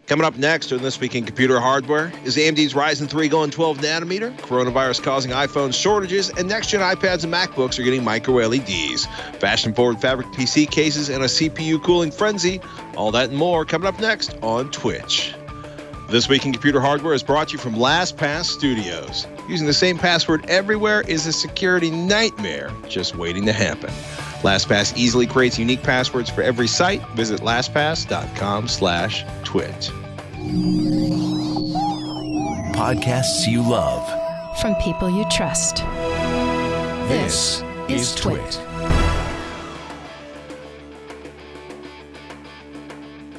Coming up next on This Week in Computer Hardware, is AMD's Ryzen 3 going 12 nanometer, coronavirus causing iPhone shortages, and next-gen iPads and MacBooks are getting micro-LEDs. Fashion-forward fabric PC cases and a CPU cooling frenzy. All that and more coming up next on Twitch. This Week in Computer Hardware is brought to you from LastPass Studios. Using the same password everywhere is a security nightmare just waiting to happen. LastPass easily creates unique passwords for every site. Visit lastpass.com/twit. Podcasts you love. From people you trust. This is Twit.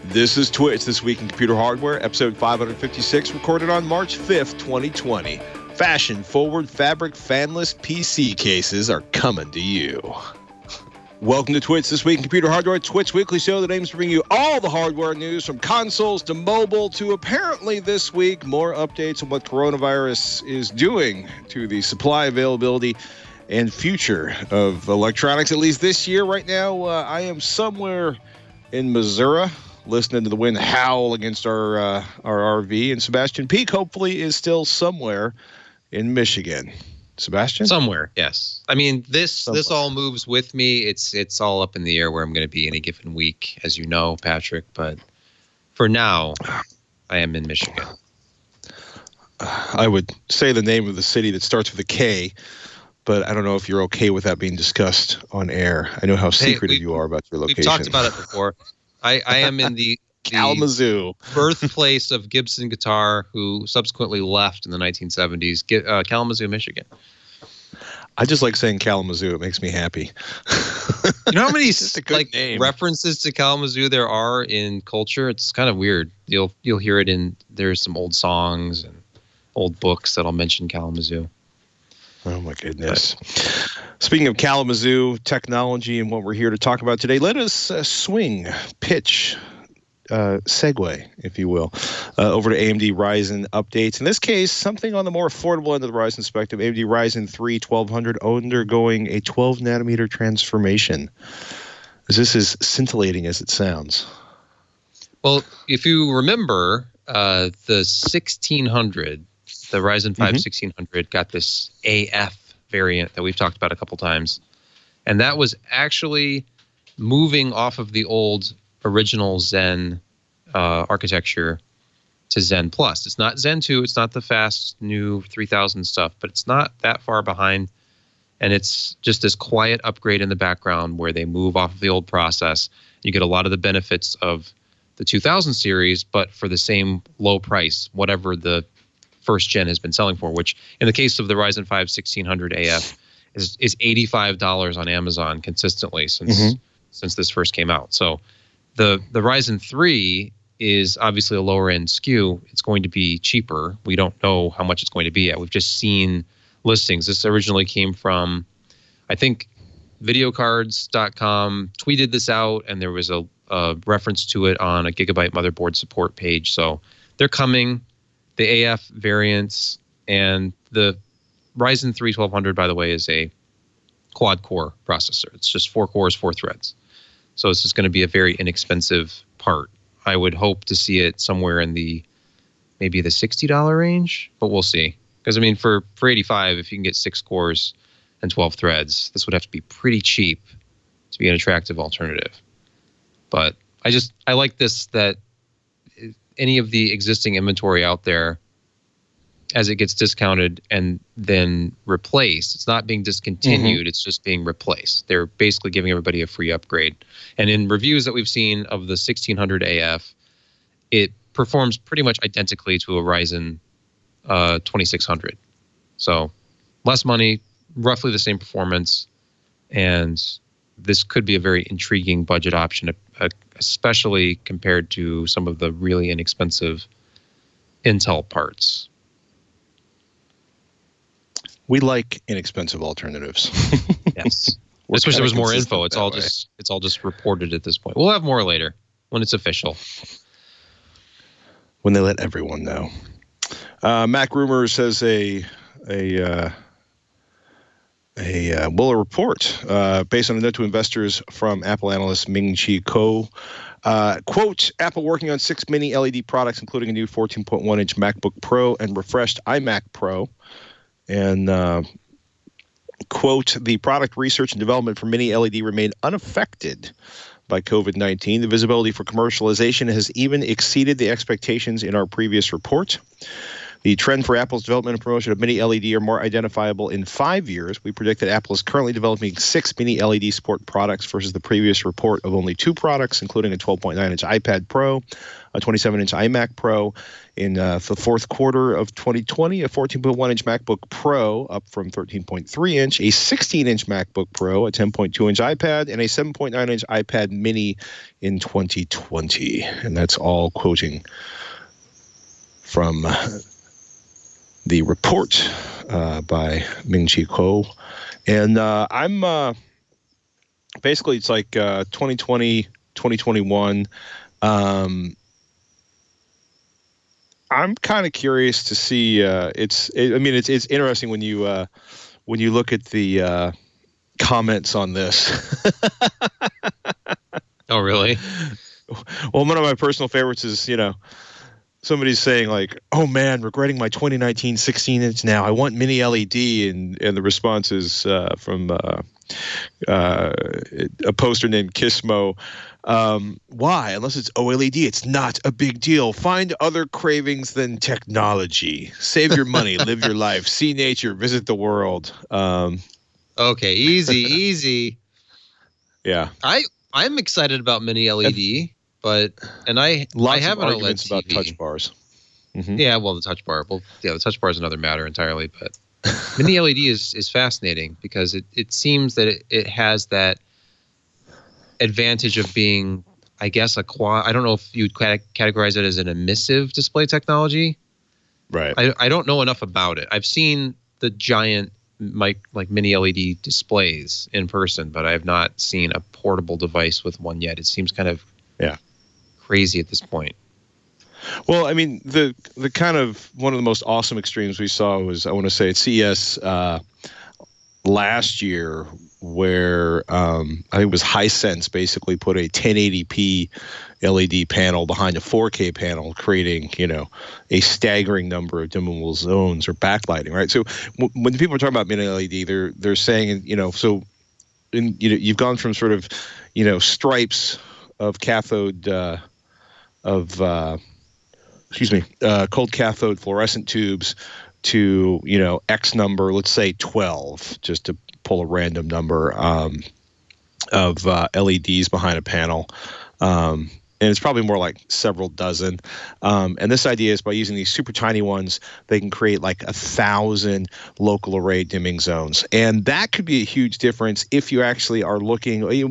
This is Twitch, This Week in Computer Hardware, episode 556, recorded on March 5th, 2020. Fashion-forward fabric fanless PC cases are coming to you. Welcome to Twitch, This Week in Computer Hardware, Twitch weekly show that aims to bring you all the hardware news from consoles to mobile to apparently this week, more updates on what coronavirus is doing to the supply availability and future of electronics, at least this year. Right now, I am somewhere in Missouri, listening to the wind howl against our RV, and Sebastian Peak hopefully is still somewhere in Michigan. Sebastian? Somewhere, yes. I mean, this all moves with me. It's all up in the air where I'm going to be any given week, as you know, Patrick. But for now, I am in Michigan. I would say the name of the city that starts with a K, but I don't know if you're okay with that being discussed on air. I know how secretive you are about your location. We've talked about it before. I am in the Kalamazoo, birthplace of Gibson guitar, who subsequently left in the 1970s. Kalamazoo, Michigan. I just like saying Kalamazoo. It makes me happy. You know how many name. references to Kalamazoo there are in culture? It's kind of weird. You'll hear it in, there's some old songs and old books that'll mention Kalamazoo. Oh, my goodness. Speaking of Kalamazoo technology and what we're here to talk about today, let us segue, if you will, over to AMD Ryzen updates. In this case, something on the more affordable end of the Ryzen spectrum, AMD Ryzen 3 1200 undergoing a 12-nanometer transformation. Is this as scintillating as it sounds? Well, if you remember, the 1600, the Ryzen 5 1600 got this AF variant that we've talked about a couple times. And that was actually moving off of the old original Zen architecture to Zen Plus. It's not Zen 2. It's not the fast new 3000 stuff, but it's not that far behind. And it's just this quiet upgrade in the background where they move off of the old process. You get a lot of the benefits of the 2000 series, but for the same low price, whatever the first gen has been selling for, which in the case of the Ryzen 5 1600 AF is $85 on Amazon consistently since this first came out. So the Ryzen 3 is obviously a lower end SKU. It's going to be cheaper. We don't know how much it's going to be yet. We've just seen listings. This originally came from, I think, videocards.com tweeted this out, and there was a reference to it on a Gigabyte motherboard support page. So they're coming. The AF variants, and the Ryzen 3 1200, by the way, is a quad-core processor. It's just 4 cores, 4 threads. So this is going to be a very inexpensive part. I would hope to see it somewhere in maybe the $60 range, but we'll see. Because, I mean, for $85, if you can get 6 cores and 12 threads, this would have to be pretty cheap to be an attractive alternative. But I like this, that any of the existing inventory out there, as it gets discounted and then replaced, it's not being discontinued, it's just being replaced. They're basically giving everybody a free upgrade. And in reviews that we've seen of the 1600 AF, it performs pretty much identically to a Ryzen 2600. So less money, roughly the same performance, and this could be a very intriguing budget option, especially compared to some of the really inexpensive Intel parts. We like inexpensive alternatives. Yes. Especially there was more info. It's all just reported at this point. We'll have more later when it's official. When they let everyone know. Mac Rumors says a a report based on a note to investors from Apple analyst Ming-Chi Kuo. Quote, Apple working on 6 mini LED products, including a new 14.1-inch MacBook Pro and refreshed iMac Pro. And, quote, the product research and development for mini LED remain unaffected by COVID-19. The visibility for commercialization has even exceeded the expectations in our previous report. The trend for Apple's development and promotion of mini LED are more identifiable in 5 years. We predict that Apple is currently developing 6 mini LED sport products versus the previous report of only 2 products, including a 12.9-inch iPad Pro, a 27-inch iMac Pro. In the fourth quarter of 2020, a 14.1-inch MacBook Pro, up from 13.3-inch, a 16-inch MacBook Pro, a 10.2-inch iPad, and a 7.9-inch iPad Mini in 2020. And that's all quoting from the report by Ming-Chi Kuo. And I'm basically, it's like 2020, 2021. I'm kind of curious to see. It's interesting when you look at the comments on this. Oh, really? Well, one of my personal favorites is, somebody's saying like, "Oh man, regretting my 2019 16-inch now. I want mini LED," and the response is from a poster named Kismo. Why? Unless it's OLED, it's not a big deal. Find other cravings than technology. Save your money, live your life, see nature, visit the world. Okay, easy. Yeah, I'm excited about mini LED. I have an arguments OLED about TV. touch bars. Mm-hmm. Yeah, well, the touch bar. Well, yeah, the touch bar is another matter entirely. But mini LED is fascinating because it seems that it has that advantage of being, I guess, I don't know if you'd categorize it as an emissive display technology. Right. I don't know enough about it. I've seen the giant mini LED displays in person, but I have not seen a portable device with one yet. It seems kind of crazy at this point. Well, I mean, the kind of one of the most awesome extremes we saw was, I want to say, at CES last year, where I think it was Hisense basically put a 1080p LED panel behind a 4K panel, creating a staggering number of dimmable zones or backlighting. Right. So when people are talking about mini LED, they're saying you've gone from sort of stripes of cathode cold cathode fluorescent tubes to X number, let's say 12, just to pull a random number of LEDs behind a panel. And it's probably more like several dozen. And this idea is by using these super tiny ones, they can create like 1,000 local array dimming zones. And that could be a huge difference if you actually are looking, they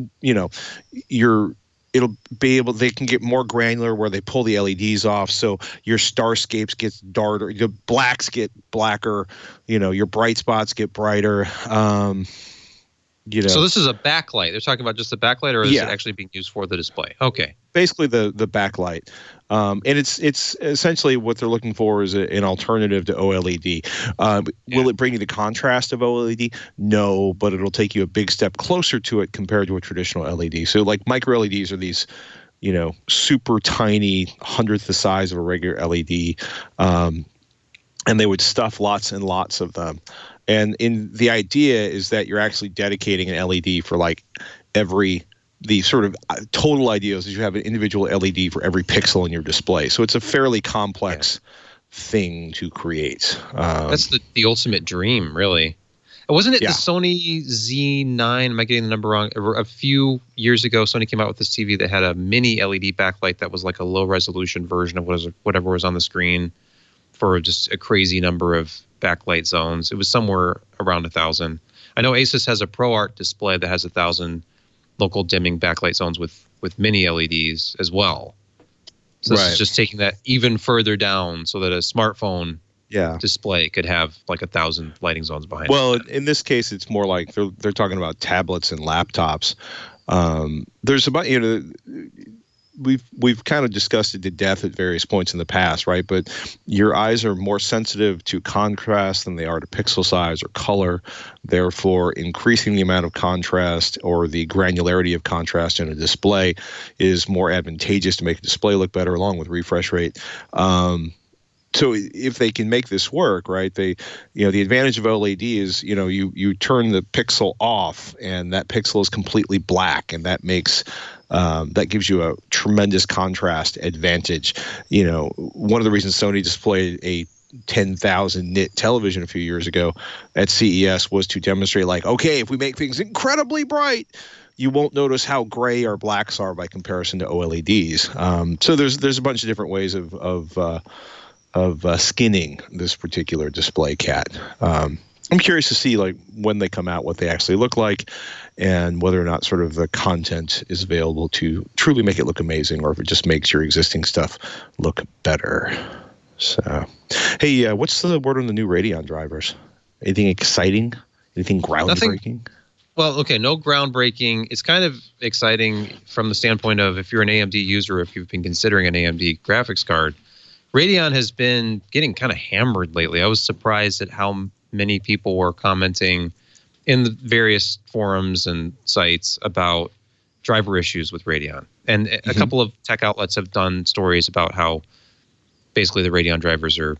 can get more granular where they pull the LEDs off. So your starscapes gets darker, your blacks get blacker, your bright spots get brighter. So this is a backlight. They're talking about just the backlight, or is it actually being used for the display? Okay. Basically the backlight. And it's essentially what they're looking for is an alternative to OLED. Will it bring you the contrast of OLED? No, but it'll take you a big step closer to it compared to a traditional LED. So like MicroLEDs are these, super tiny, 100th the size of a regular LED. And they would stuff lots and lots of them. And the idea is that you're actually dedicating an LED for like the sort of total idea is you have an individual LED for every pixel in your display. So it's a fairly complex thing to create. That's the ultimate dream, really. Wasn't it the Sony Z9? Am I getting the number wrong? A few years ago, Sony came out with this TV that had a mini LED backlight that was like a low resolution version of whatever was on the screen for just a crazy number of backlight zones. It was somewhere around 1,000. I know Asus has a ProArt display that has 1,000 local dimming backlight zones with mini LEDs as well. So this is just taking that even further down so that a smartphone display could have like 1,000 lighting zones behind it. Well, in this case, it's more like they're talking about tablets and laptops. There's about we've kind of discussed it to death at various points in the past, right? But your eyes are more sensitive to contrast than they are to pixel size or color. Therefore, increasing the amount of contrast or the granularity of contrast in a display is more advantageous to make a display look better, along with refresh rate. So if they can make this work, right, the advantage of OLED is, you turn the pixel off and that pixel is completely black, and that makes that gives you a tremendous contrast advantage. One of the reasons Sony displayed a 10,000 nit television a few years ago at CES was to demonstrate, like, okay, if we make things incredibly bright, you won't notice how gray our blacks are by comparison to OLEDs. So there's a bunch of different ways of skinning this particular display cat. I'm curious to see, like, when they come out, what they actually look like, and whether or not sort of the content is available to truly make it look amazing, or if it just makes your existing stuff look better. So, hey, what's the word on the new Radeon drivers? Anything exciting? Anything groundbreaking? Nothing. Well, okay, no groundbreaking. It's kind of exciting from the standpoint of, if you're an AMD user, if you've been considering an AMD graphics card, Radeon has been getting kind of hammered lately. I was surprised at how many people were commenting in the various forums and sites about driver issues with Radeon. And a couple of tech outlets have done stories about how basically the Radeon drivers are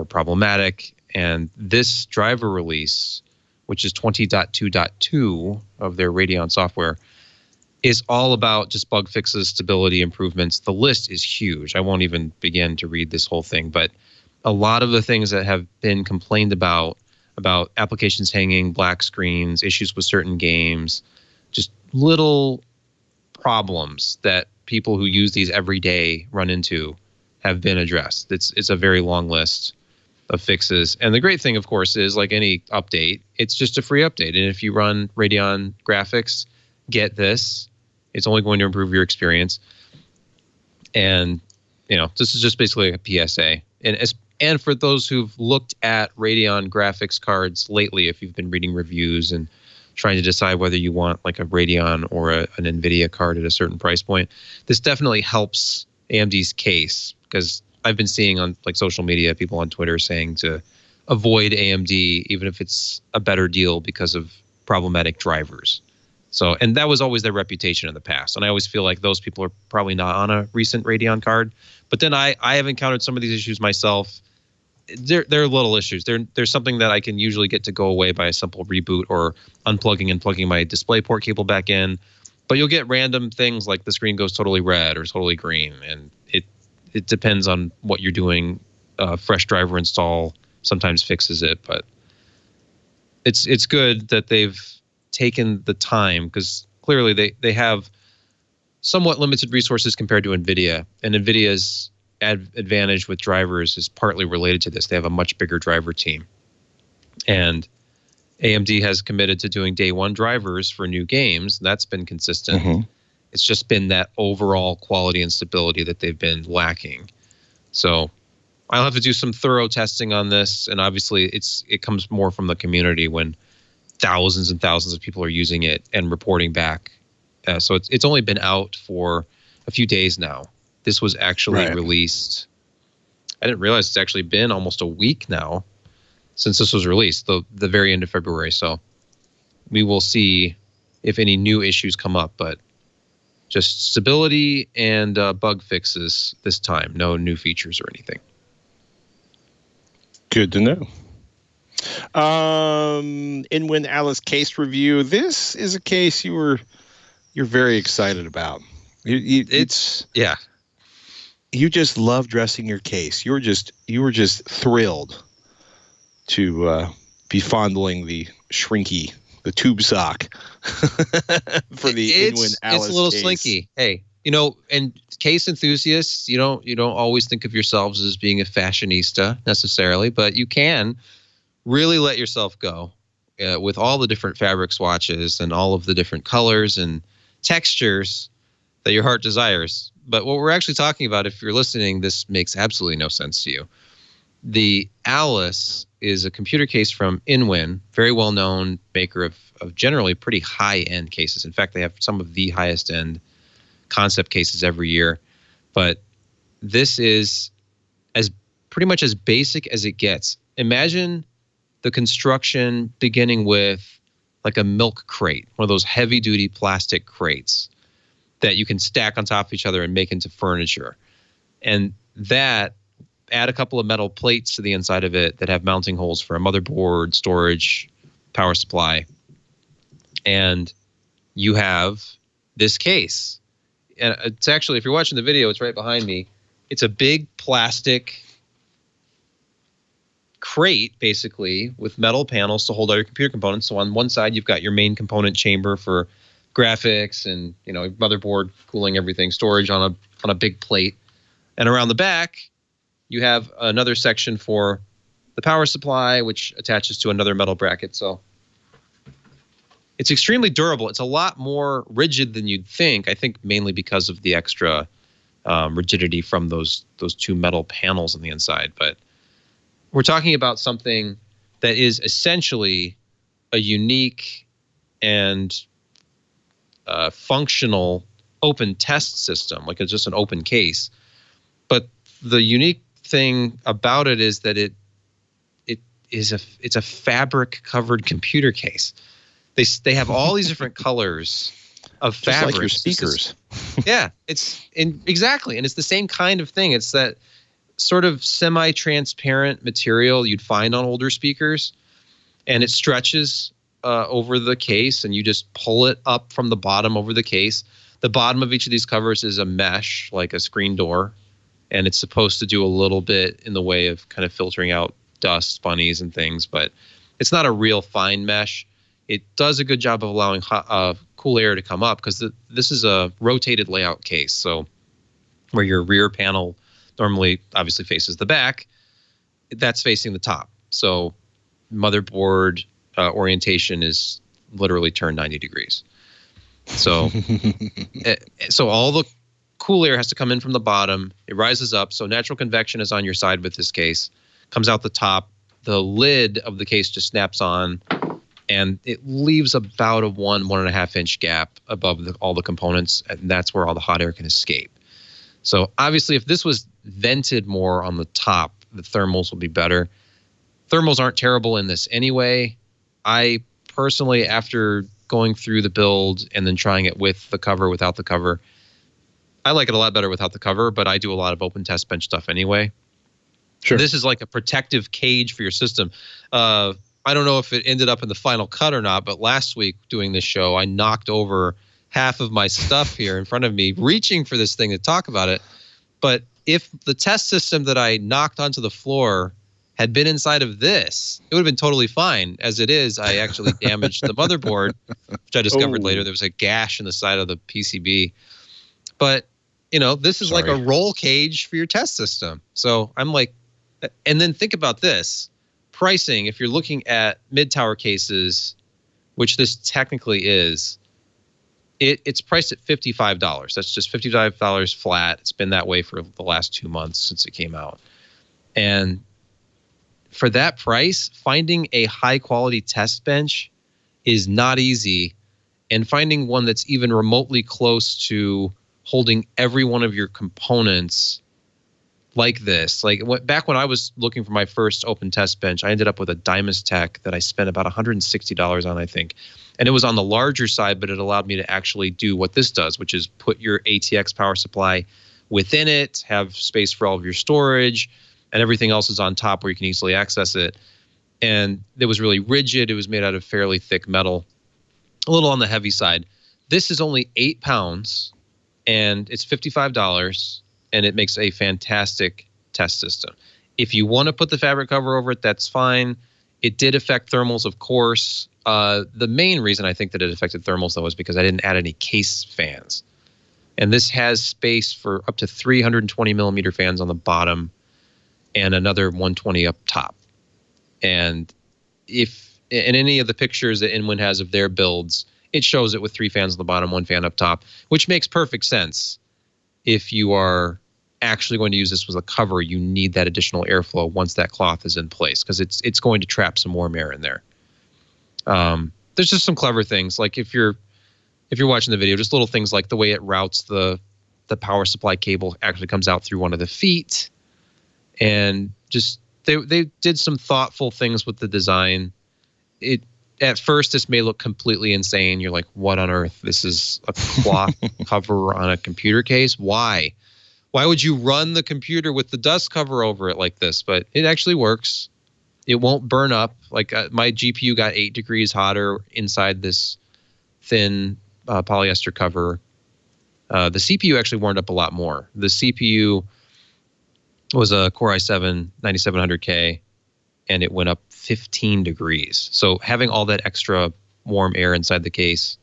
problematic. And this driver release, which is 20.2.2 of their Radeon software, is all about just bug fixes, stability improvements. The list is huge. I won't even begin to read this whole thing, but a lot of the things that have been complained about applications hanging, black screens, issues with certain games, just little problems that people who use these every day run into have been addressed. It's a very long list of fixes. And the great thing, of course, is, like any update, it's just a free update. And if you run Radeon graphics, get this. It's only going to improve your experience. And, this is just basically a PSA. And for those who've looked at Radeon graphics cards lately, if you've been reading reviews and trying to decide whether you want like a Radeon or an NVIDIA card at a certain price point, this definitely helps AMD's case, because I've been seeing on like social media, people on Twitter saying to avoid AMD, even if it's a better deal, because of problematic drivers. So, and that was always their reputation in the past. And I always feel like those people are probably not on a recent Radeon card. But then I have encountered some of these issues myself. They're little issues. There's something that I can usually get to go away by a simple reboot or unplugging and plugging my DisplayPort cable back in. But you'll get random things like the screen goes totally red or totally green. And it depends on what you're doing. Fresh driver install sometimes fixes it. But it's good that they've taken the time, because clearly they have somewhat limited resources compared to NVIDIA, and NVIDIA's advantage with drivers is partly related to this. They have a much bigger driver team, and AMD has committed to doing day one drivers for new games. That's been consistent. It's just been that overall quality and stability that they've been lacking. So I'll have to do some thorough testing on this, and obviously it comes more from the community when thousands and thousands of people are using it and reporting back. So it's only been out for a few days now. This was actually released. I didn't realize it's actually been almost a week now since this was released, the very end of February. So we will see if any new issues come up, but just stability and bug fixes this time. No new features or anything. Good to know. Inwin Alice case review. This is a case you're very excited about. You just love dressing your case. You were just thrilled to be fondling the tube sock for the Inwin Alice. It's a little case. slinky. Hey, and case enthusiasts, you don't always think of yourselves as being a fashionista necessarily, but you can really let yourself go with all the different fabric swatches and all of the different colors and textures that your heart desires. But what we're actually talking about, if you're listening, this makes absolutely no sense to you. The Alice is a computer case from Inwin, very well-known maker of generally pretty high-end cases. In fact, they have some of the highest-end concept cases every year. But this is as pretty much as basic as it gets. Imagine the construction beginning with like a milk crate, one of those heavy duty plastic crates that you can stack on top of each other and make into furniture. And that, add a couple of metal plates to the inside of it that have mounting holes for a motherboard, storage, power supply. And you have this case. And it's actually, if you're watching the video, it's right behind me. It's a big plastic crate, basically, with metal panels to hold all your computer components. So on one side, you've got your main component chamber for graphics and, you know, motherboard, cooling, everything, storage on a big plate. And around the back, you have another section for the power supply, which attaches to another metal bracket. So it's extremely durable. It's a lot more rigid than you'd think. I think mainly because of the extra rigidity from those two metal panels on the inside. But we're talking about something that is essentially a unique and functional open test system. Like, it's just an open case. But the unique thing about it is that it's a fabric covered computer case. They have all these different colors of fabric. Just like your speakers. Yeah, exactly. And it's the same kind of thing. It's that sort of semi-transparent material you'd find on older speakers, and it stretches over the case, and you just pull it up from the bottom over the case. The bottom of each of these covers is a mesh, like a screen door, and it's supposed to do a little bit in the way of kind of filtering out dust, bunnies, and things, but it's not a real fine mesh. It does a good job of allowing cool air to come up, because this is a rotated layout case. So where your rear panel normally obviously faces the back, that's facing the top. So motherboard orientation is literally turned 90 degrees. So, so all the cool air has to come in from the bottom. It rises up. So natural convection is on your side with this case, comes out the top. The lid of the case just snaps on, and it leaves about a 1.5 inch gap above all the components, and that's where all the hot air can escape. So obviously, if this was vented more on the top, the thermals will be better. Thermals aren't terrible in this anyway. I personally, after going through the build and then trying it with the cover, without the cover, I like it a lot better without the cover, but I do a lot of open test bench stuff anyway. Sure. This is like a protective cage for your system. I don't know if it ended up in the final cut or not, but last week doing this show, I knocked over half of my stuff here in front of me, reaching for this thing to talk about it. But if the test system that I knocked onto the floor had been inside of this, it would have been totally fine. As it is, I actually damaged the motherboard, which I discovered later. There was a gash in the side of the PCB. But, you know, this is like a roll cage for your test system. So I'm like, and then think about this. Pricing, if you're looking at mid-tower cases, which this technically is, it's priced at $55. That's just $55 flat. It's been that way for the last 2 months since it came out. And for that price, finding a high-quality test bench is not easy. And finding one that's even remotely close to holding every one of your components like this. Like back when I was looking for my first open test bench, I ended up with a Dymastech that I spent about $160 on, I think. And it was on the larger side, but it allowed me to actually do what this does, which is put your ATX power supply within it, have space for all of your storage, and everything else is on top where you can easily access it. And it was really rigid. It was made out of fairly thick metal, a little on the heavy side. This is only 8 pounds, and it's $55. And it makes a fantastic test system. If you want to put the fabric cover over it, that's fine. It did affect thermals, of course. The main reason I think that it affected thermals, though, is because I didn't add any case fans. And this has space for up to 320 millimeter fans on the bottom and another 120 up top. And if in any of the pictures that Inwin has of their builds, it shows it with 3 fans on the bottom, 1 fan up top, which makes perfect sense. If you are actually going to use this with a cover, you need that additional airflow once that cloth is in place, because it's going to trap some warm air in there. There's just some clever things, like if you're watching the video, just little things like the way it routes the the power supply cable actually comes out through one of the feet. And just they did some thoughtful things with the design. At first, this may look completely insane. You're like, what on earth? This is a cloth cover on a computer case. Why? Why would you run the computer with the dust cover over it like this? But it actually works. It won't burn up. Like my GPU got 8 degrees hotter inside this thin polyester cover. The CPU actually warmed up a lot more. The CPU was a Core i7 9700K, and it went up 15 degrees. So having all that extra warm air inside the case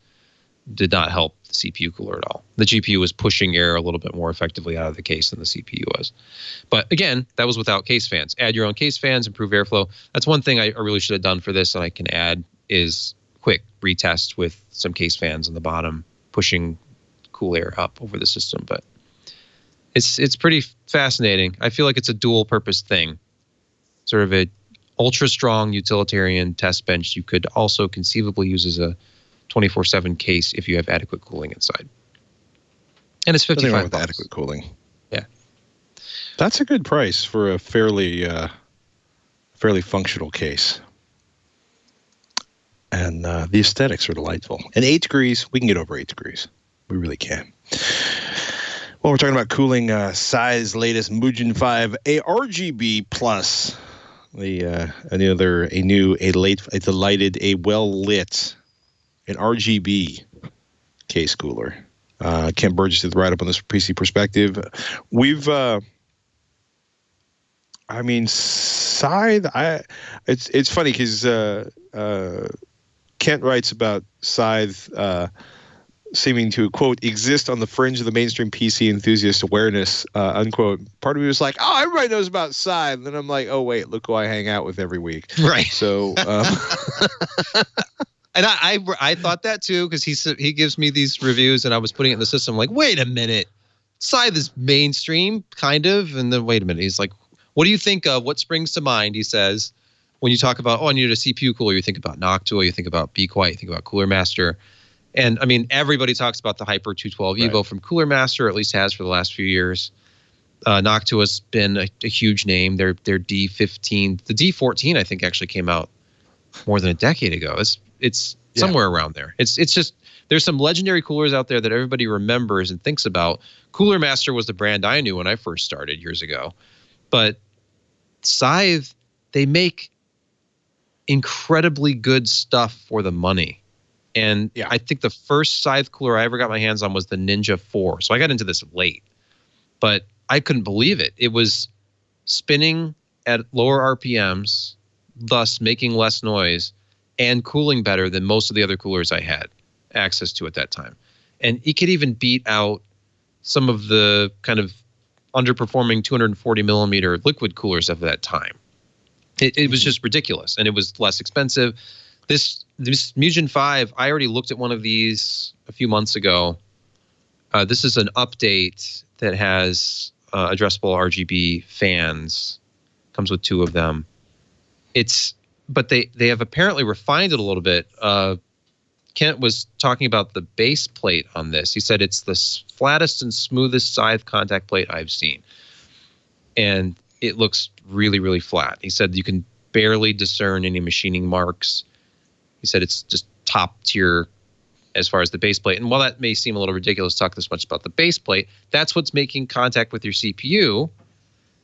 did not help the CPU cooler at all. The GPU was pushing air a little bit more effectively out of the case than the CPU was. But again, that was without case fans. Add your own case fans, improve airflow. That's one thing I really should have done for this, and I can add is quick retest with some case fans on the bottom, pushing cool air up over the system. But it's pretty fascinating. I feel like it's a dual purpose thing. Sort of a ultra strong utilitarian test bench you could also conceivably use as a 24/7 case if you have adequate cooling inside. And it's $55 with adequate cooling. Yeah, that's a good price for a fairly functional case. And the aesthetics are delightful. And 8 degrees, we can get over 8 degrees. We really can. Well, we're talking about cooling. Size latest Mutant 5 Argv Plus. A well-lit, an RGB case cooler. Kent Burgess did the write-up on this PC Perspective. We've, Scythe. It's funny because Kent writes about Scythe seeming to, quote, exist on the fringe of the mainstream PC enthusiast awareness, unquote. Part of me was like, oh, everybody knows about Scythe. And then I'm like, oh, wait, look who I hang out with every week. Right. So, and I thought that too, because he gives me these reviews and I was putting it in the system like, wait a minute, Scythe is mainstream, kind of. And then wait a minute. He's like, what do you think of? What springs to mind? He says, when you talk about, I need a CPU cooler, you think about Noctua, you think about Be Quiet, you think about Cooler Master. And I mean, everybody talks about the Hyper 212 Evo from Cooler Master, or at least has for the last few years. Noctua's been a huge name. Their D15, the D14, I think actually came out more than a decade ago. It's somewhere around there. It's just, there's some legendary coolers out there that everybody remembers and thinks about. Cooler Master was the brand I knew when I first started years ago. But Scythe, they make incredibly good stuff for the money. And I think the first Scythe cooler I ever got my hands on was the Ninja 4. So I got into this late, but I couldn't believe it. It was spinning at lower RPMs, thus making less noise and cooling better than most of the other coolers I had access to at that time. And it could even beat out some of the kind of underperforming 240 millimeter liquid coolers of that time. It was just ridiculous, and it was less expensive. This Mutant 5, I already looked at one of these a few months ago. This is an update that has addressable RGB fans. Comes with 2 of them. But they have apparently refined it a little bit. Kent was talking about the base plate on this. He said it's the flattest and smoothest Scythe contact plate I've seen. And it looks really, really flat. He said you can barely discern any machining marks. He said it's just top tier as far as the base plate. And while that may seem a little ridiculous to talk this much about the base plate, that's what's making contact with your CPU.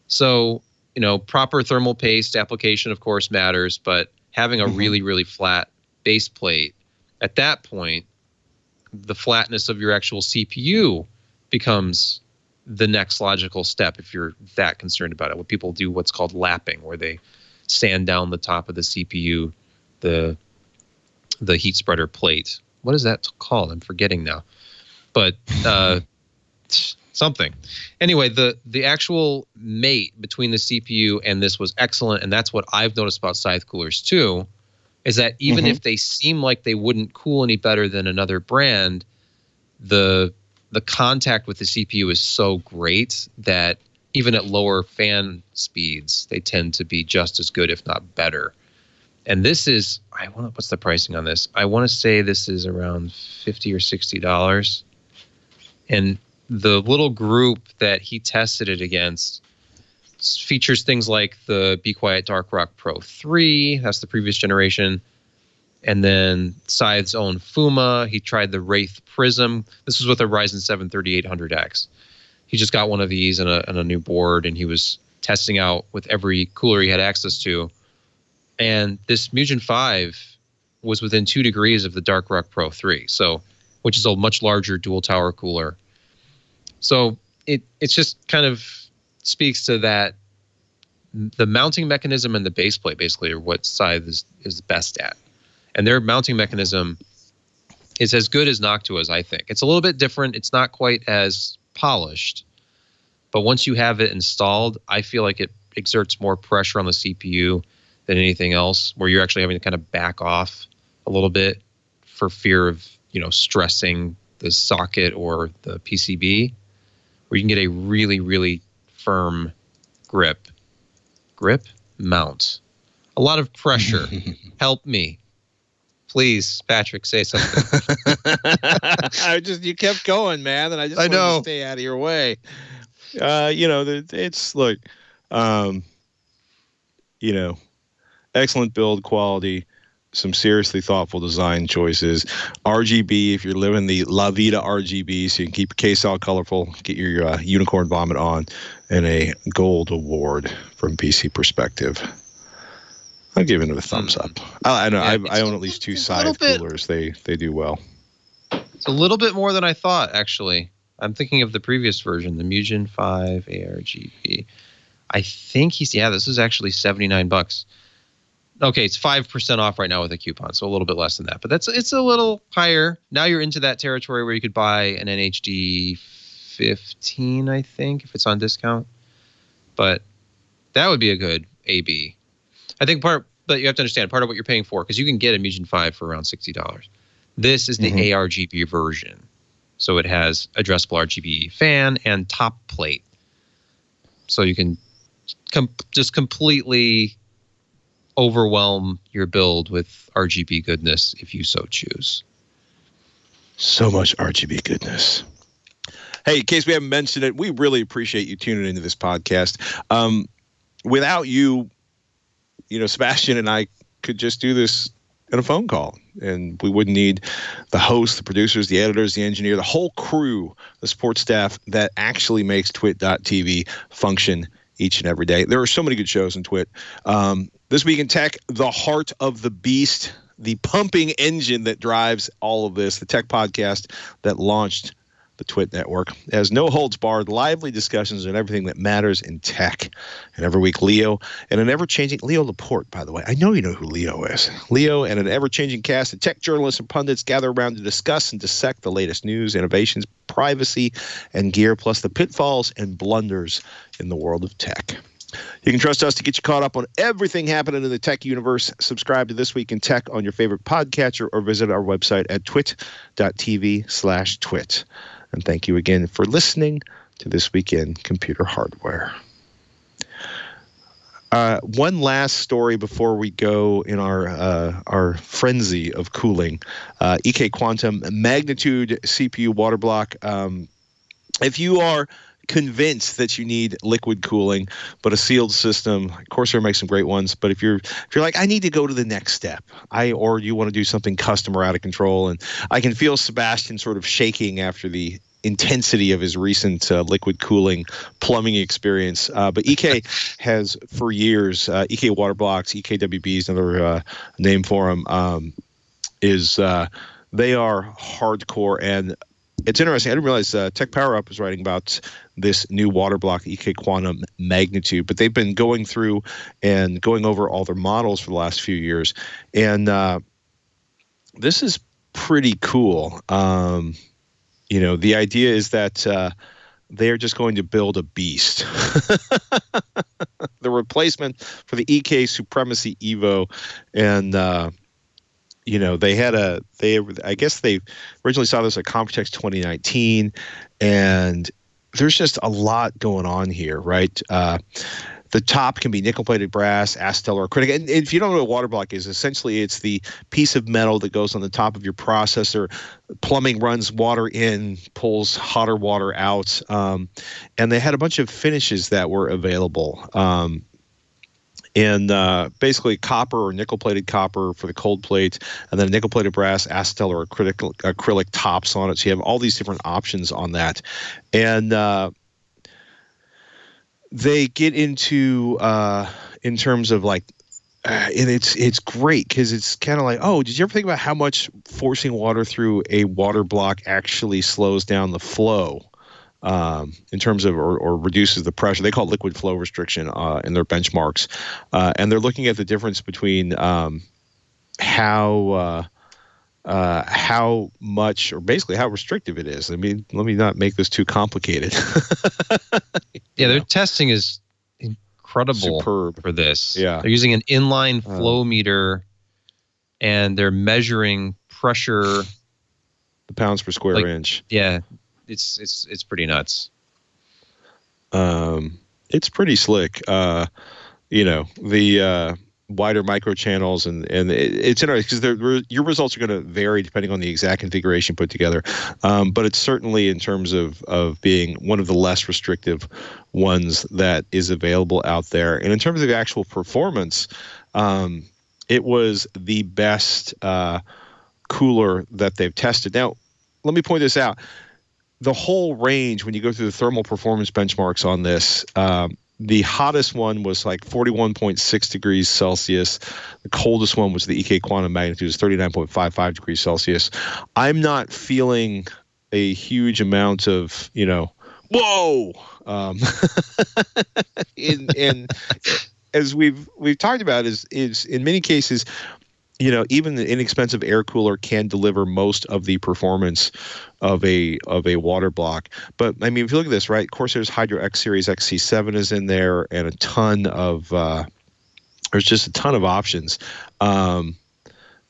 So, proper thermal paste application, of course, matters, but having a really, really flat base plate, at that point, the flatness of your actual CPU becomes the next logical step if you're that concerned about it. What people do what's called lapping, where they sand down the top of the CPU, the heat spreader plate. What is that called? I'm forgetting now. But something. Anyway, the actual mate between the CPU and this was excellent, and that's what I've noticed about Scythe coolers too, is that even if they seem like they wouldn't cool any better than another brand, the contact with the CPU is so great that even at lower fan speeds, they tend to be just as good, if not better. And this is, what's the pricing on this? I want to say this is around $50 or $60. And the little group that he tested it against features things like the Be Quiet Dark Rock Pro 3. That's the previous generation. And then Scythe's own Fuma. He tried the Wraith Prism. This was with a Ryzen 7 3800X. He just got one of these and a new board, and he was testing out with every cooler he had access to. And this Mutant 5 was within 2 degrees of the Dark Rock Pro 3, so which is a much larger dual tower cooler. So it's just kind of speaks to that the mounting mechanism and the base plate basically are what Scythe is best at. And their mounting mechanism is as good as Noctua's, I think. It's a little bit different. It's not quite as polished. But once you have it installed, I feel like it exerts more pressure on the CPU than anything else, where you're actually having to kind of back off a little bit for fear of, stressing the socket or the PCB, where you can get a really, really firm grip mount. A lot of pressure. Help me. Please, Patrick, say something. You kept going, man, and I wanted to stay out of your way. Excellent build quality, some seriously thoughtful design choices. RGB, if you're living the La Vida RGB, so you can keep your case all colorful, get your unicorn vomit on, and a gold award from PC perspective. I'm giving it a thumbs up. I know. Yeah, I own at least 2 Scythe coolers. They do well. It's a little bit more than I thought, actually. I'm thinking of the previous version, the Mutant 5 ARGB. I think this is actually $79. Okay, it's 5% off right now with a coupon, so a little bit less than that. But it's a little higher. Now you're into that territory where you could buy an NHD 15, I think, if it's on discount. But that would be a good AB. I think but you have to understand part of what you're paying for, because you can get a Mutant 5 for around $60. This is the ARGB version. So it has addressable RGB fan and top plate. So you can just completely overwhelm your build with RGB goodness if you so choose. So much RGB goodness. Hey, in case we haven't mentioned it, we really appreciate you tuning into this podcast. Without you, Sebastian and I could just do this in a phone call, and we wouldn't need the host, the producers, the editors, the engineer, the whole crew, the support staff that actually makes twit.tv function each and every day. There are so many good shows in Twit. This Week in Tech, the heart of the beast, the pumping engine that drives all of this, the tech podcast that launched the Twit network, has no holds barred, lively discussions on everything that matters in tech. And every week, Leo and an ever-changing Leo Laporte, by the way. I know you know who Leo is. Leo and an ever-changing cast of tech journalists and pundits gather around to discuss and dissect the latest news, innovations, privacy, and gear, plus the pitfalls and blunders in the world of tech. You can trust us to get you caught up on everything happening in the tech universe. Subscribe to This Week in Tech on your favorite podcatcher or visit our website at twit.tv/twit. And thank you again for listening to This Week in Computer Hardware. One last story before we go in our frenzy of cooling. EK Quantum Magnitude CPU water block. If you are convinced that you need liquid cooling, but a sealed system, Corsair makes some great ones. But if you're like, I need to go to the next step, or you want to do something custom or out of control, and I can feel Sebastian sort of shaking after the intensity of his recent liquid cooling plumbing experience. But EK has for years, EK water blocks, EKWBs, another name for them, they are hardcore. And it's interesting. I didn't realize Tech Power Up is writing about this new water block, EK Quantum Magnitude, but they've been going through and going over all their models for the last few years. And this is pretty cool. The idea is that they're just going to build a beast. The replacement for the EK Supremacy Evo. And, I guess they originally saw this at Computex 2019, and there's just a lot going on here, right? The top can be nickel-plated brass, acetal, or acrylic. And if you don't know what a water block is, essentially it's the piece of metal that goes on the top of your processor. Plumbing runs water in, pulls hotter water out. And they had a bunch of finishes that were available. And basically copper or nickel-plated copper for the cold plate, and then nickel-plated brass, acetal, or acrylic tops on it. So you have all these different options on that. And they get into in terms of like, and it's great because it's kind of like, oh, did you ever think about how much forcing water through a water block actually slows down the flow in terms of or reduces the pressure? They call it liquid flow restriction in their benchmarks, and they're looking at the difference between how much, or basically how restrictive it is. I mean, let me not make this too complicated. Yeah, their testing is incredible. Superb. For this. Yeah. They're using an inline flow meter, and they're measuring pressure. The pounds per square inch. Yeah, it's pretty nuts. It's pretty slick. The wider micro channels, and it's interesting because your results are going to vary depending on the exact configuration put together. But it's certainly in terms of being one of the less restrictive ones that is available out there. And in terms of actual performance, it was the best cooler that they've tested. Now, let me point this out. The whole range, when you go through the thermal performance benchmarks on this, the hottest one was like 41.6 degrees Celsius. The coldest one was the EK quantum magnitude, is 39.55 degrees Celsius. I'm not feeling a huge amount of, whoa. And as we've talked about, is in many cases, even the inexpensive air cooler can deliver most of the performance of a water block. But I mean, if you look at this, right, Corsair's Hydro X Series XC7 is in there, and a ton of there's just a ton of options.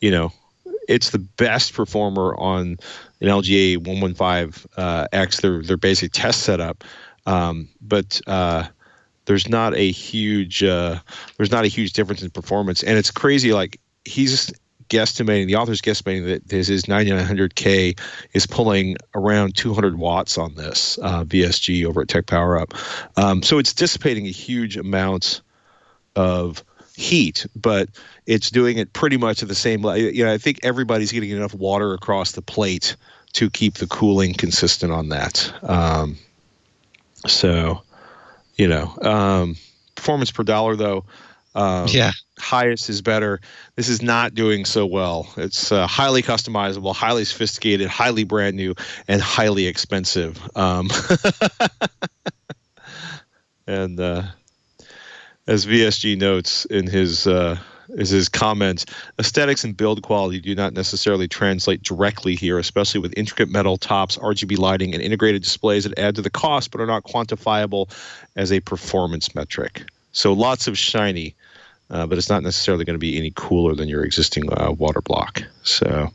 It's the best performer on an LGA 115X, their basic test setup. But there's not a huge difference in performance, and it's crazy. Like, he's guesstimating, the author's guesstimating that his 9900K is pulling around 200 watts on this VSG over at Tech Power Up. So it's dissipating a huge amount of heat, but it's doing it pretty much at the same level. I think everybody's getting enough water across the plate to keep the cooling consistent on that. Performance per dollar, though, highest is better. This is not doing so well. It's highly customizable, highly sophisticated, highly brand new, and highly expensive. And as VSG notes in his comments, aesthetics and build quality do not necessarily translate directly here, especially with intricate metal tops, RGB lighting, and integrated displays that add to the cost but are not quantifiable as a performance metric. So lots of shiny, but it's not necessarily going to be any cooler than your existing water block. So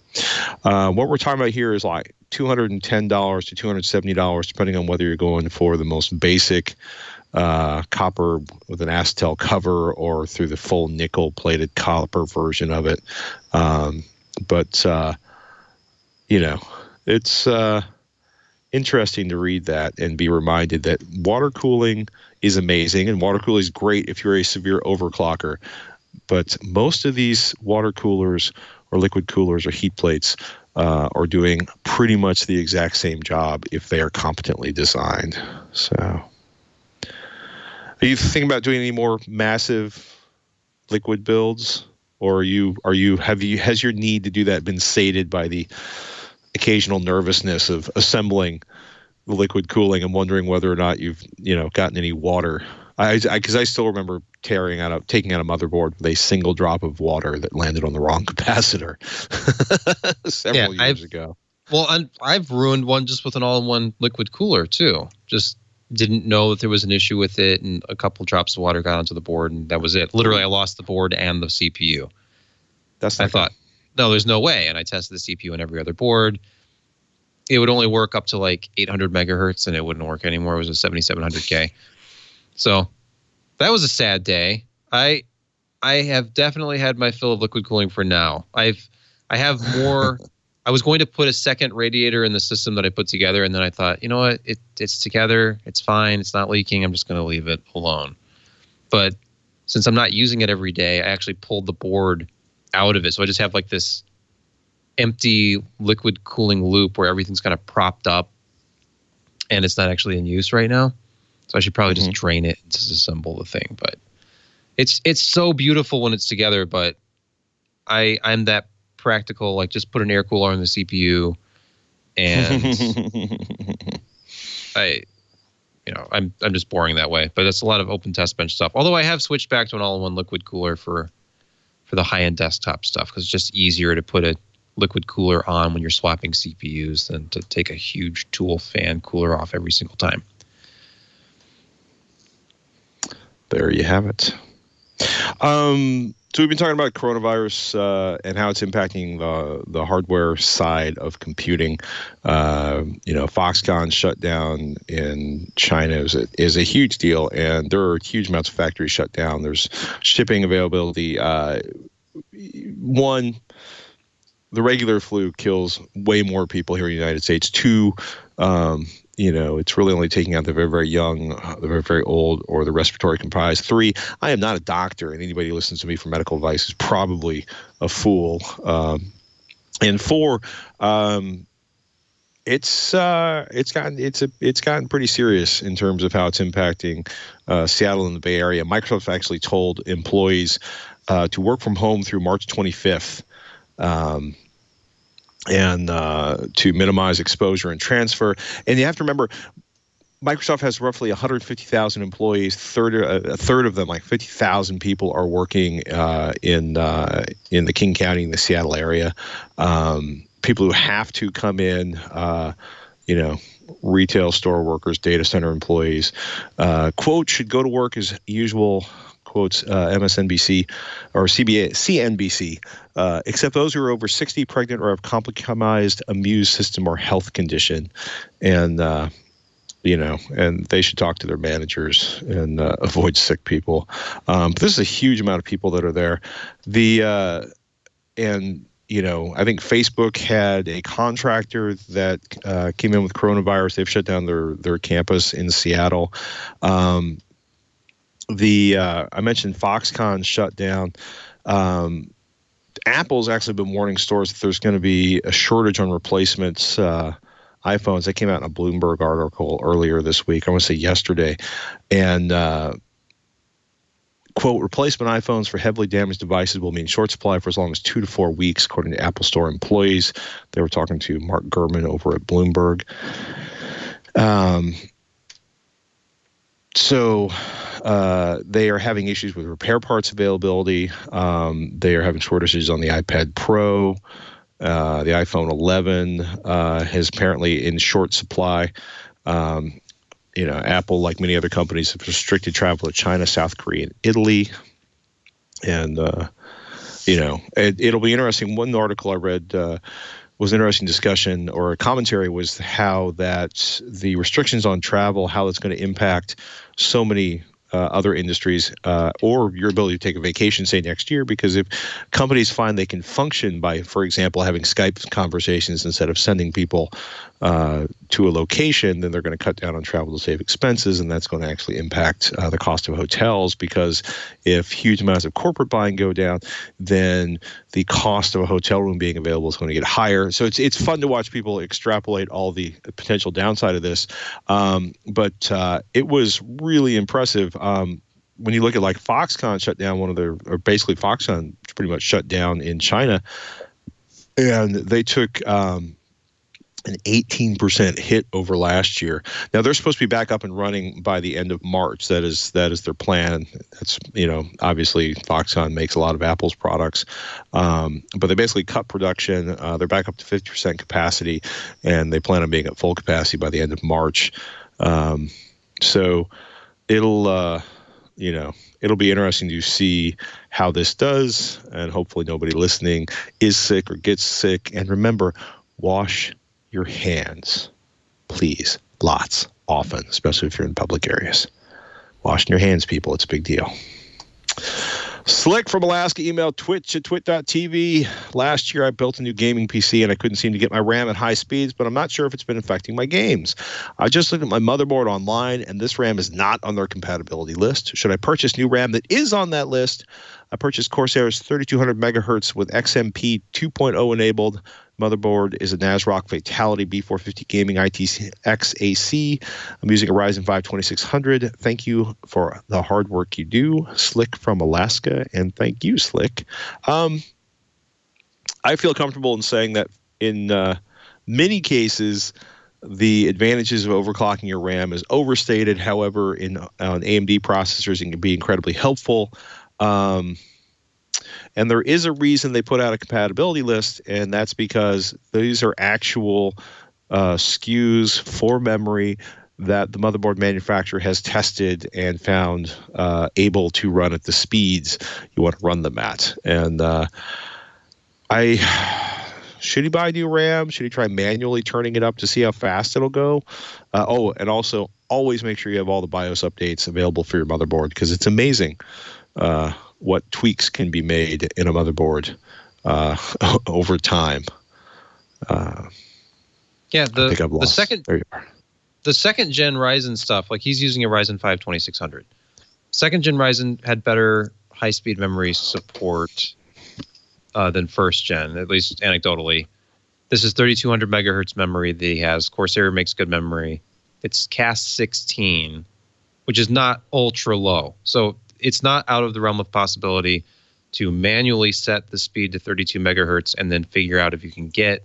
what we're talking about here is like $210 to $270, depending on whether you're going for the most basic copper with an acetal cover or through the full nickel-plated copper version of it. It's interesting to read that and be reminded that water cooling is amazing, and water cooling is great if you're a severe overclocker. But most of these water coolers or liquid coolers or heat plates are doing pretty much the exact same job if they are competently designed. So, are you thinking about doing any more massive liquid builds, or has your need to do that been sated by the occasional nervousness of assembling the liquid cooling and wondering whether or not you've gotten any water? Because I still remember taking out a motherboard with a single drop of water that landed on the wrong capacitor several years ago. Well, I've ruined one just with an all-in-one liquid cooler too. Just didn't know that there was an issue with it, and a couple drops of water got onto the board, and that was it. Literally, I lost the board and the CPU. I thought, no, there's no way. And I tested the CPU on every other board. It would only work up to like 800 megahertz, and it wouldn't work anymore. It was a 7700K. So That was a sad day. I have definitely had my fill of liquid cooling for now. I have more. I was going to put a second radiator in the system that I put together, and then I thought, you know what? It's together. It's fine. It's not leaking. I'm just going to leave it alone. But since I'm not using it every day, I actually pulled the board out of it. So I just have like this empty liquid cooling loop where everything's kind of propped up, and it's not actually in use right now. So I should probably just drain it and disassemble the thing. But it's so beautiful when it's together. But I'm that practical. Like, just put an air cooler on the CPU, and I'm just boring that way. But that's a lot of open test bench stuff. Although I have switched back to an all-in-one liquid cooler for the high-end desktop stuff, because it's just easier to put a liquid cooler on when you're swapping CPUs than to take a huge tool fan cooler off every single time. There you have it. So we've been talking about coronavirus and how it's impacting the hardware side of computing. Foxconn shutdown in China is a huge deal, and there are huge amounts of factories shut down. There's shipping availability. One, the regular flu kills way more people here in the United States. Two, it's really only taking out the very, very young, the very, very old, or the respiratory comprised. Three, I am not a doctor, and anybody who listens to me for medical advice is probably a fool. And four, it's gotten pretty serious in terms of how it's impacting Seattle and the Bay Area. Microsoft actually told employees to work from home through March 25th. And to minimize exposure and transfer. And you have to remember, Microsoft has roughly 150,000 employees. A third of them, like 50,000 people, are working in the King County, in the Seattle area. People who have to come in, retail store workers, data center employees. Quote, should go to work as usual. Quotes MSNBC or CNBC, except those who are over 60, pregnant, or have compromised immune system or health condition, and and they should talk to their managers and avoid sick people. This is a huge amount of people that are there. I think Facebook had a contractor that came in with coronavirus. They've shut down their campus in Seattle. I mentioned Foxconn shut down. Apple's actually been warning stores that there's going to be a shortage on replacements iPhones. That came out in a Bloomberg article earlier this week. I want to say yesterday. And quote, replacement iPhones for heavily damaged devices will mean short supply for as long as 2 to 4 weeks, according to Apple Store employees. They were talking to Mark Gurman over at Bloomberg. So they are having issues with repair parts availability. They are having shortages on the iPad Pro. The iPhone 11 is apparently in short supply. Apple, like many other companies, have restricted travel to China, South Korea, and Italy. And, it'll be interesting. One article I read was an interesting discussion, or a commentary, was how that the restrictions on travel, how it's going to impact so many other industries, or your ability to take a vacation, say, next year. Because if companies find they can function by, for example, having Skype conversations instead of sending people to a location, then they're going to cut down on travel to save expenses, and that's going to actually impact the cost of hotels. Because if huge amounts of corporate buying go down, then the cost of a hotel room being available is going to get higher. So it's fun to watch people extrapolate all the potential downside of this. But it was really impressive. When you look at, like, Foxconn shut down basically Foxconn pretty much shut down in China, and they took an 18% hit over last year. Now they're supposed to be back up and running by the end of March. That is their plan. That's, obviously Foxconn makes a lot of Apple's products, but they basically cut production. They're back up to 50% capacity, and they plan on being at full capacity by the end of March. So it'll be interesting to see how this does, and hopefully nobody listening is sick or gets sick. And remember, wash your hands, please, lots, often, especially if you're in public areas. Washing your hands, people. It's a big deal. Slick from Alaska emailed twitch@twit.tv. Last year, I built a new gaming PC, and I couldn't seem to get my RAM at high speeds, but I'm not sure if it's been affecting my games. I just looked at my motherboard online, and this RAM is not on their compatibility list. Should I purchase new RAM that is on that list? I purchased Corsair's 3200 megahertz with XMP 2.0 enabled. Motherboard is a NASRock Fatality B450 Gaming ITX AC. I'm using a Ryzen 5 2600. Thank you for the hard work you do. Slick from Alaska, and thank you, Slick. I feel comfortable in saying that in many cases, the advantages of overclocking your RAM is overstated. However, on AMD processors, it can be incredibly helpful. And there is a reason they put out a compatibility list, and that's because these are actual SKUs for memory that the motherboard manufacturer has tested and found able to run at the speeds you want to run them at. And should he buy new RAM? Should he try manually turning it up to see how fast it'll go? And also always make sure you have all the BIOS updates available for your motherboard, because it's amazing what tweaks can be made in a motherboard over time. The second gen Ryzen stuff, like he's using a Ryzen 5 2600. Second gen Ryzen had better high speed memory support than first gen, at least anecdotally. This is 3200 megahertz memory that he has. Corsair makes good memory. It's CAS 16, which is not ultra low. So it's not out of the realm of possibility to manually set the speed to 32 megahertz and then figure out if you can get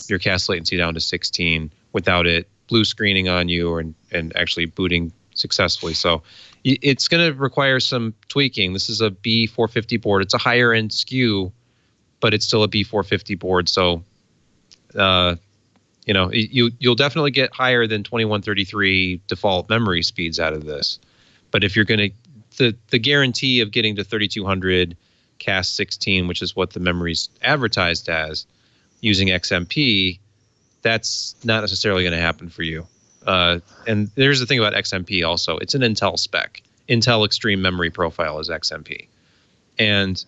your CAS latency down to 16 without it blue screening on you and actually booting successfully. So it's going to require some tweaking. This is a B450 board. It's a higher end SKU, but it's still a B450 board. So, you'll definitely get higher than 2133 default memory speeds out of this. But if you're going to the guarantee of getting to 3200 CAS 16, which is what the memory's advertised as, using XMP, that's not necessarily going to happen for you. And there's the thing about XMP also. It's an Intel spec. Intel Extreme Memory Profile is XMP. And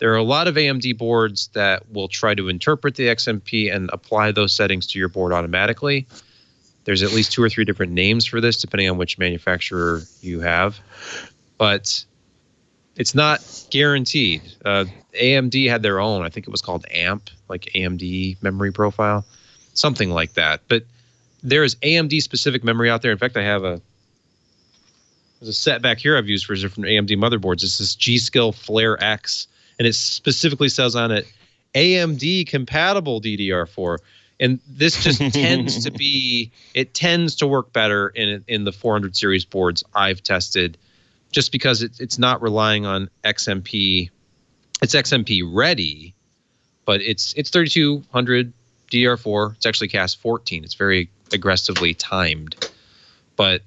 there are a lot of AMD boards that will try to interpret the XMP and apply those settings to your board automatically. There's at least 2 or 3 different names for this, depending on which manufacturer you have. But it's not guaranteed. AMD had their own. I think it was called AMP, like AMD Memory Profile, something like that. But there is AMD-specific memory out there. In fact, there's a set back here I've used for different AMD motherboards. It's this G-Skill Flare X, and it specifically says on it, AMD-compatible DDR4. And this just tends to work better in the 400 series boards I've tested, just because it's not relying on XMP. It's XMP ready, but it's 3200 DDR4. It's actually CAS 14. It's very aggressively timed. But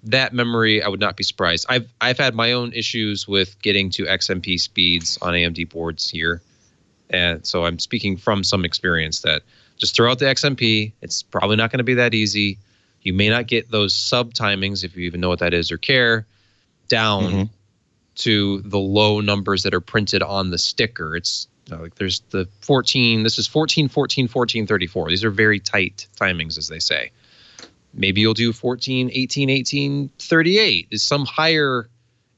that memory, I would not be surprised. I've had my own issues with getting to XMP speeds on AMD boards here. And so I'm speaking from some experience that just throw out the XMP. It's probably not going to be that easy. You may not get those sub timings, if you even know what that is or care, down to the low numbers that are printed on the sticker. It's like there's the 14. This is 14, 14, 14, 34. These are very tight timings, as they say. Maybe you'll do 14, 18, 18, 38. Is some higher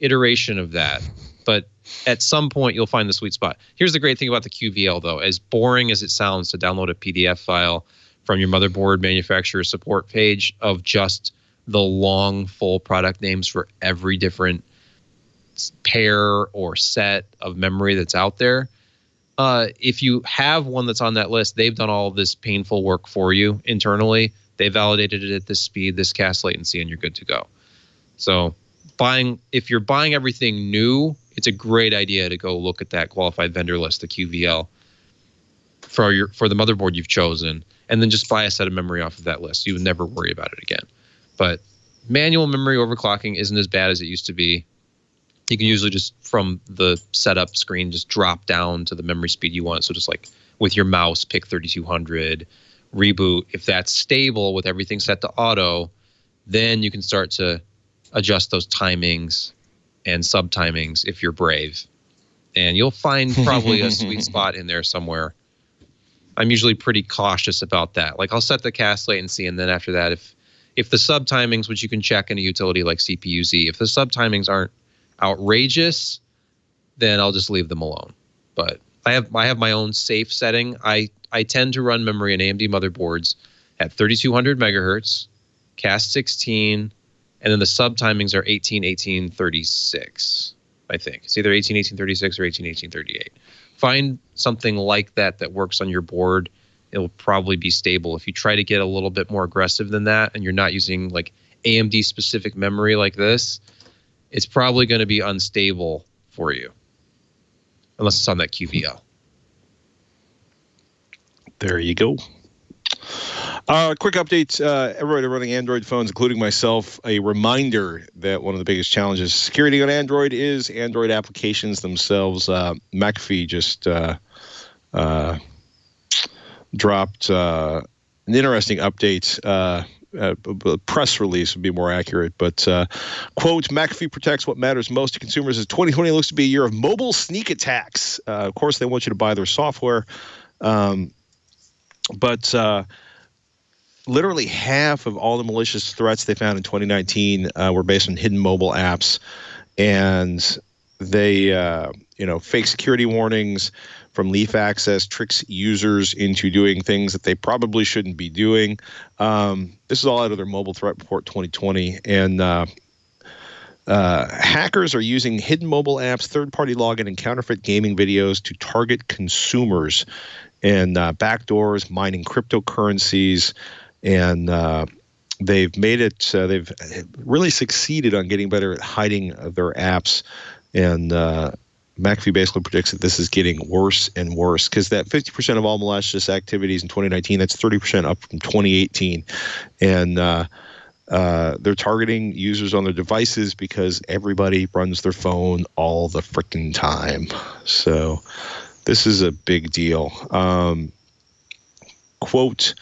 iteration of that. But at some point, you'll find the sweet spot. Here's the great thing about the QVL, though. As boring as it sounds to download a PDF file from your motherboard manufacturer support page of just the long, full product names for every different pair or set of memory that's out there, if you have one that's on that list, they've done all of this painful work for you internally. They validated it at this speed, this CAS latency, and you're good to go. So if you're buying everything new, it's a great idea to go look at that qualified vendor list, the QVL, for the motherboard you've chosen, and then just buy a set of memory off of that list. You would never worry about it again. But manual memory overclocking isn't as bad as it used to be. You can usually just, from the setup screen, just drop down to the memory speed you want. So just like with your mouse, pick 3200, reboot. If that's stable with everything set to auto, then you can start to adjust those timings and sub timings if you're brave. And you'll find probably a sweet spot in there somewhere. I'm usually pretty cautious about that. Like I'll set the cast latency, and then after that, if the sub timings, which you can check in a utility like CPU-Z, if the sub timings aren't outrageous, then I'll just leave them alone. But I have my own safe setting. I tend to run memory on AMD motherboards at 3200 megahertz, cast 16, and then the sub timings are 1836. I think it's either 1836 or 1838. Find something like that works on your board. It'll probably be stable. If you try to get a little bit more aggressive than that and you're not using like AMD specific memory like this, it's probably going to be unstable for you. Unless it's on that QVL. There you go. Quick update. Everybody running Android phones, including myself, a reminder that one of the biggest challenges security on Android is Android applications themselves. McAfee just dropped an interesting update. A press release would be more accurate, but quote, McAfee protects what matters most to consumers as 2020 looks to be a year of mobile sneak attacks. Of course, they want you to buy their software, but literally half of all the malicious threats they found in 2019 were based on hidden mobile apps, and they, fake security warnings from leaf access tricks users into doing things that they probably shouldn't be doing. This is all out of their Mobile Threat Report 2020, and hackers are using hidden mobile apps, third-party login, and counterfeit gaming videos to target consumers, and backdoors, mining cryptocurrencies, and they've made it. They've really succeeded on getting better at hiding their apps, and McAfee basically predicts that this is getting worse and worse because that 50% of all malicious activities in 2019, that's 30% up from 2018. And they're targeting users on their devices because everybody runs their phone all the freaking time. So this is a big deal. Quote,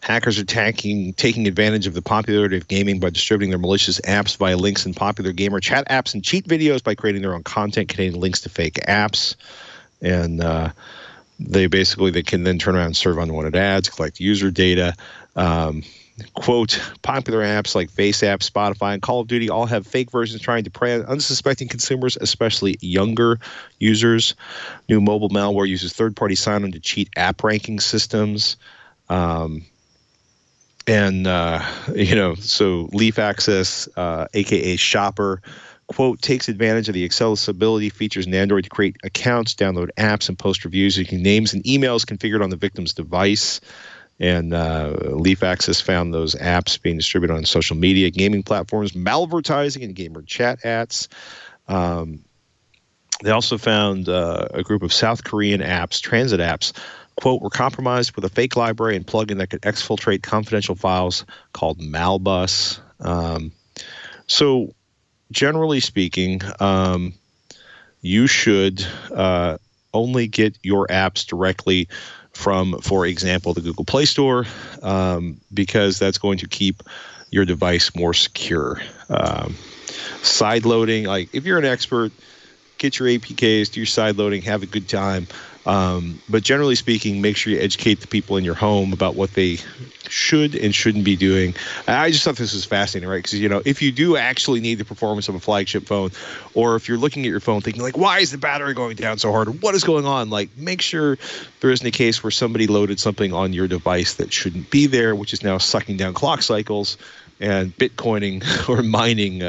hackers are taking advantage of the popularity of gaming by distributing their malicious apps via links in popular gamer chat apps and cheat videos by creating their own content containing links to fake apps. And they can then turn around and serve unwanted ads, collect user data. Quote, popular apps like FaceApp, Spotify, and Call of Duty all have fake versions trying to prey on unsuspecting consumers, especially younger users. New mobile malware uses third-party sign-on to cheat app ranking systems. So Leaf Access, aka Shopper, quote, takes advantage of the accessibility features in Android to create accounts, download apps, and post reviews using names and emails configured on the victim's device. And Leaf Access found those apps being distributed on social media, gaming platforms, malvertising, and gamer chat ads. They also found a group of South Korean apps, transit apps, quote, were compromised with a fake library and plugin that could exfiltrate confidential files called Malbus. So generally speaking, you should only get your apps directly from, for example, the Google Play Store, because that's going to keep your device more secure. Side loading, like if you're an expert, get your APKs, do your side loading, have a good time. But generally speaking, make sure you educate the people in your home about what they should and shouldn't be doing. I just thought this was fascinating, right? Because, if you do actually need the performance of a flagship phone, or if you're looking at your phone thinking, like, why is the battery going down so hard? Or what is going on? Like, make sure there isn't a case where somebody loaded something on your device that shouldn't be there, which is now sucking down clock cycles and Bitcoining or mining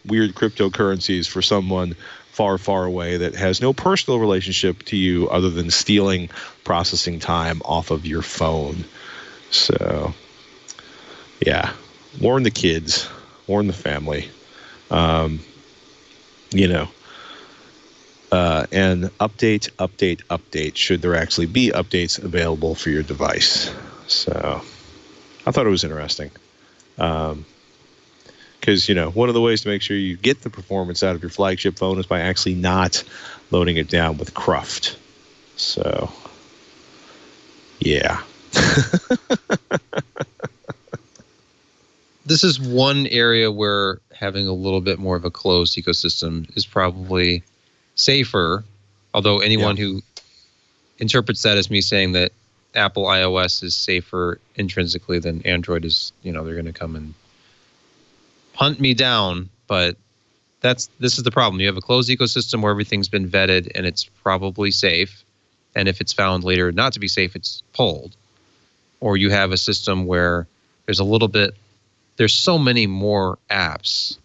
weird cryptocurrencies for someone far, far away that has no personal relationship to you other than stealing processing time off of your phone. So, yeah, warn the kids, warn the family, and update should there actually be updates available for your device. So I thought it was interesting. Because, one of the ways to make sure you get the performance out of your flagship phone is by actually not loading it down with cruft. So, yeah. The this is one area where having a little bit more of a closed ecosystem is probably safer. Although anyone who interprets that as me saying that Apple iOS is safer intrinsically than Android is, they're going to come and hunt me down. But this is the problem. You have a closed ecosystem where everything's been vetted and it's probably safe. And if it's found later not to be safe, it's pulled. Or you have a system where there's so many more apps,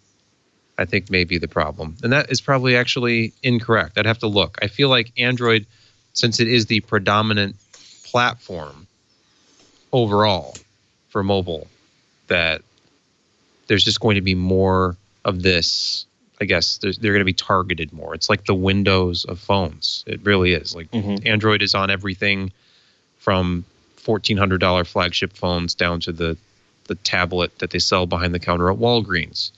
I think may be the problem. And that is probably actually incorrect. I'd have to look. I feel like Android, since it is the predominant platform overall for mobile, that there's just going to be more of this. I guess they're going to be targeted more. It's like the Windows of phones. It really is. Like Android is on everything from $1,400 flagship phones down to the tablet that they sell behind the counter at Walgreens.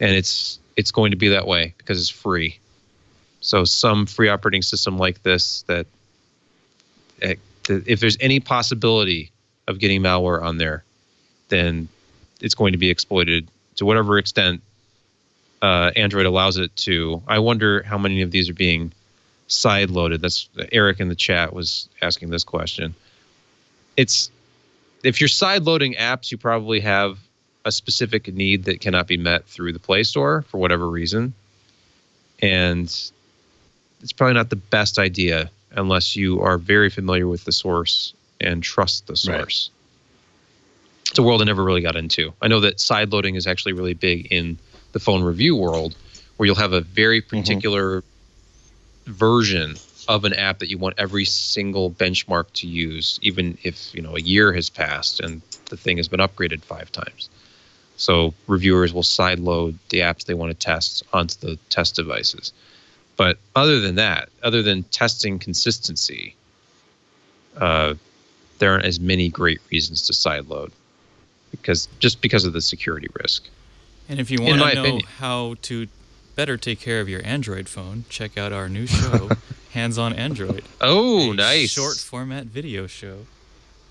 And it's going to be that way because it's free. So some free operating system like this that if there's any possibility of getting malware on there, then it's going to be exploited to whatever extent Android allows it to. I wonder how many of these are being side-loaded. That's Eric in the chat was asking this question. If you're side-loading apps, you probably have a specific need that cannot be met through the Play Store for whatever reason. And it's probably not the best idea unless you are very familiar with the source and trust the source. Right. It's a world I never really got into. I know that side-loading is actually really big in the phone review world, where you'll have a very particular version of an app that you want every single benchmark to use, even if a year has passed and the thing has been upgraded 5 times. So reviewers will sideload the apps they want to test onto the test devices. But other than that, other than testing consistency, there aren't as many great reasons to sideload because of the security risk. And if you want to know how to better take care of your Android phone, check out our new show, Hands on Android. Oh, nice. Short format video show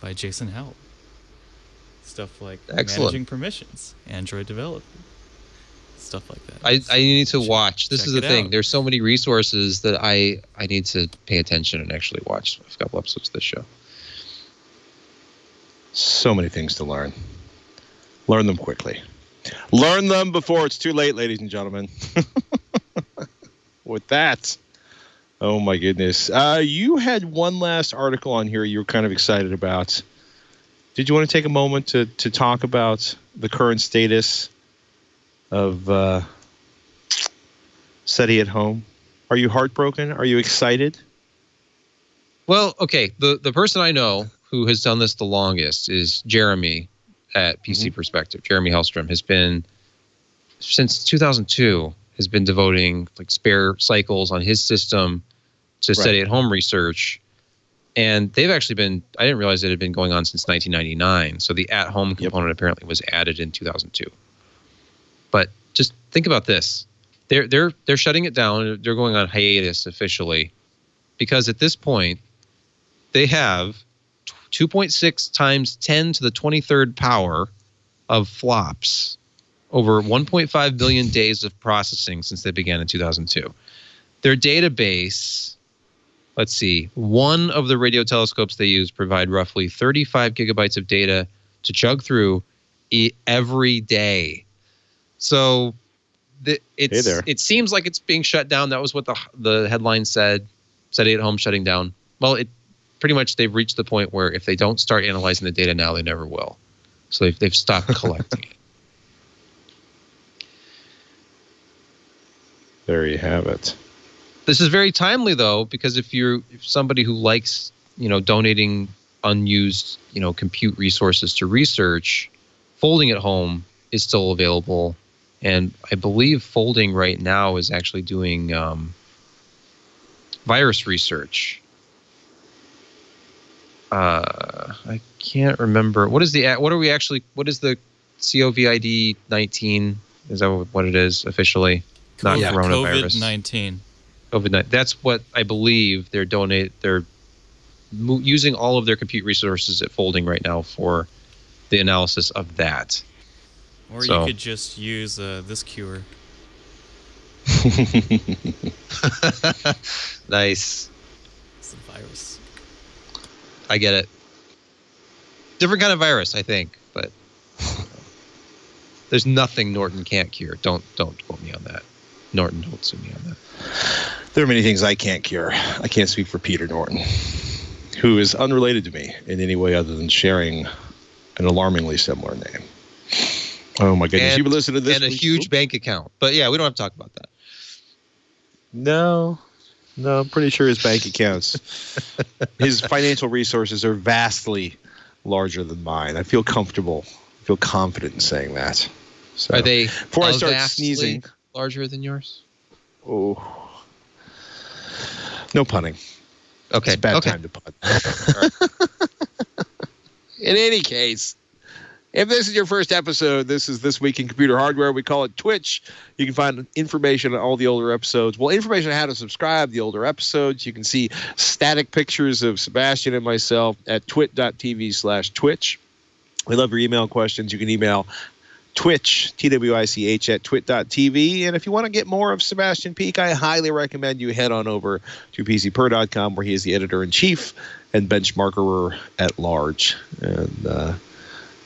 by Jason Howell. Stuff like Excellent. Managing permissions, Android development, stuff like that. I need to watch. This is the thing. There's so many resources that I need to pay attention and actually watch a couple episodes of this show. So many things to learn. Learn them quickly. Learn them before it's too late, ladies and gentlemen. With that, oh my goodness. You had one last article on here you were kind of excited about. Did you want to take a moment to talk about the current status of SETI at home? Are you heartbroken? Are you excited? Well, okay. The person I know who has done this the longest is Jeremy at PC Perspective. Jeremy Hellstrom has been, since 2002, has been devoting like spare cycles on his system to SETI at home research. And they've actually been, I didn't realize it had been going on since 1999. So the at-home component apparently was added in 2002. But just think about this. They're shutting it down. They're going on hiatus officially because at this point, they have 2.6 times 10 to the 23rd power of flops over 1.5 billion days of processing since they began in 2002. Their database, let's see, one of the radio telescopes they use provide roughly 35 gigabytes of data to chug through every day. So it seems like it's being shut down. That was what the headline said, SETI at home shutting down. Well, pretty much they've reached the point where if they don't start analyzing the data now, they never will. So they've stopped collecting it. There you have it. This is very timely though, because if somebody who likes, donating unused, compute resources to research, Folding at Home is still available. And I believe Folding right now is actually doing virus research. I can't remember. What is the COVID-19? Is that what it is officially? Not coronavirus. COVID-19. COVID-19. That's what I believe they're using all of their compute resources at Folding right now for the analysis of that. Or you could just use this cure. Nice. It's a virus. I get it. Different kind of virus, I think, but there's nothing Norton can't cure. Don't quote me on that. Norton, don't sue me on that. There are many things I can't cure. I can't speak for Peter Norton, who is unrelated to me in any way other than sharing an alarmingly similar name. Oh my goodness! You've been listening to this, and a huge bank account. But yeah, we don't have to talk about that. No, I'm pretty sure his bank accounts, his financial resources are vastly larger than mine. I feel confident in saying that. So, are they before I start sneezing? Larger than yours? Oh, no punning. Okay, it's a bad time to pun. In any case, if this is your first episode, this is This Week in Computer Hardware. We call it Twitch. You can find information on all the older episodes. Well, information on how to subscribe to the older episodes. You can see static pictures of Sebastian and myself at twit.tv/twitch. We love your email questions. You can email Twitch, TWICH, at twit.tv. And if you want to get more of Sebastian Peak, I highly recommend you head on over to PCPer.com, where he is the editor-in-chief and benchmarker at large. And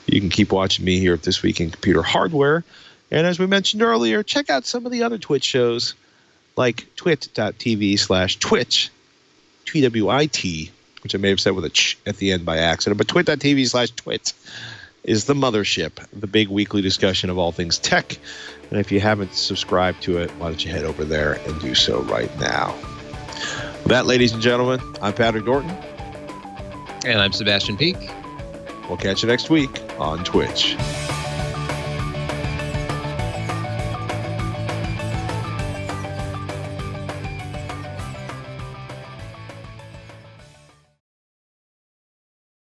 you can keep watching me here at This Week in Computer Hardware. And as we mentioned earlier, check out some of the other Twitch shows like twit.tv/twitch, TWIT, which I may have said with a ch at the end by accident, but twit.tv/twit is the mothership, the big weekly discussion of all things tech. And if you haven't subscribed to it, why don't you head over there and do so right now. With that, ladies and gentlemen, I'm Patrick Norton. And I'm Sebastian Peak. We'll catch you next week on Twitch.